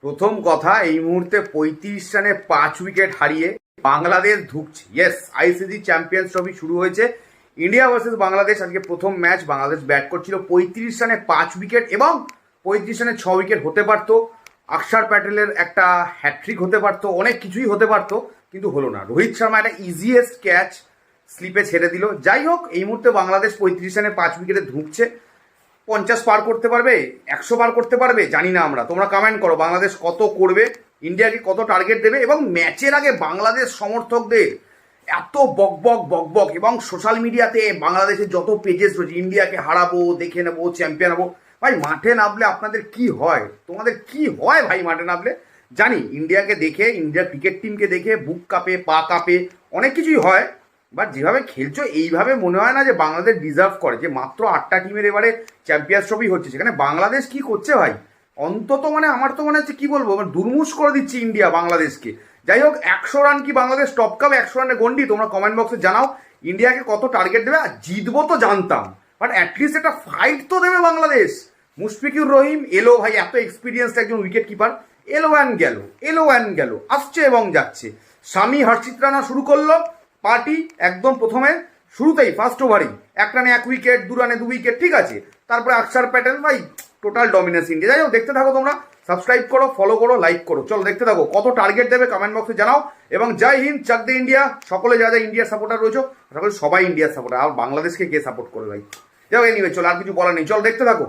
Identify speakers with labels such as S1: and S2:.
S1: প্রথম কথা, এই মুহূর্তে 35 রানে 5 উইকেট হারিয়ে বাংলাদেশ ধুঁকছে। ইয়েস, আইসিসি চ্যাম্পিয়ন্স ট্রফি শুরু হয়েছে। ইন্ডিয়া ভার্সেস বাংলাদেশ, আজকে প্রথম ম্যাচ। বাংলাদেশ ব্যাট করছিল, 35 রানে 5 উইকেট এবং 35 রানে 6 উইকেট হতে পারতো। অক্ষর প্যাটেলের একটা হ্যাট্রিক হতে পারতো, অনেক কিছুই হতে পারতো, কিন্তু হলো না। রোহিত শর্মা একটা ইজিয়েস্ট ক্যাচ স্লিপে ছেড়ে দিল। যাই হোক, এই মুহূর্তে বাংলাদেশ 35 রানে 5 উইকেটে ধুঁকছে। 50 পার করতে পারবে, 100 পার করতে পারবে, জানি না আমরা। তোমরা কমেন্ট করো বাংলাদেশ কত করবে, ইন্ডিয়াকে কত টার্গেট দেবে। এবং ম্যাচের আগে বাংলাদেশ সমর্থকদের এত বকবক এবং সোশ্যাল মিডিয়াতে বাংলাদেশের যত পেজেস রয়েছে, ইন্ডিয়াকে হারাবো, দেখে নেবো, চ্যাম্পিয়ন হবো। ভাই মাঠে নামলে আপনাদের কি হয়, তোমাদের কি হয় ভাই মাঠে নামলে? জানি ইন্ডিয়াকে দেখে, ইন্ডিয়ার ক্রিকেট টিমকে দেখে বুক কাঁপে, পা কাঁপে, অনেক কিছুই হয়। বাট যেভাবে খেলছো এইভাবে মনে হয় না যে বাংলাদেশ ডিজার্ভ করে যে মাত্র 8টা টিমের এবারে চ্যাম্পিয়ন্স ট্রফি হচ্ছে, সেখানে বাংলাদেশ কি করছে ভাই? অন্তত আমার তো মনে হচ্ছে কি বলবো, দুর্মুষ করে দিচ্ছে ইন্ডিয়া বাংলাদেশকে। যাই হোক, 100 রান কি বাংলাদেশ টপ কাপ? 100 রানের গন্ডি? তোমরা কমেন্ট বক্সে জানাও ইন্ডিয়াকে কত টার্গেট দেবে। আর জিতবো তো জানতাম, বাট অ্যাটলিস্ট একটা ফাইট তো দেবে বাংলাদেশ। মুশফিকুর রহিম এলো ভাই, এত এক্সপিরিয়েন্সড একজন উইকেট কিপার, এলো অ্যান্ড গেল, আসছে এবং যাচ্ছে। শামি হর্ষিত রানা শুরু করলো পার্টি একদম প্রথমে শুরুতেই, ফার্স্ট ওভারেই 1 রানে 1 উইকেট, 2 রানে 2 উইকেট, ঠিক আছে। তারপরে অক্ষর প্যাটেল, ভাই টোটাল ডমিনেন্স ইন্ডিয়া। যাই হোক, দেখতে থাকো তোমরা, সাবস্ক্রাইব করো, ফলো করো, লাইক করো। চলো দেখতে থাকো কত টার্গেট দেবে, কমেন্ট বক্সে জানাও। এবং জয় হিন্দ, চাক দে ইন্ডিয়া। সকলে যা যা ইন্ডিয়ার সাপোর্টার রয়েছে, সকলে সবাই ইন্ডিয়ার সাপোর্টার। আর বাংলাদেশকে কে সাপোর্ট করে ভাই? যাও, এনিওয়ে চলো, আর কিছু বলার নেই, চলো দেখতে থাকো।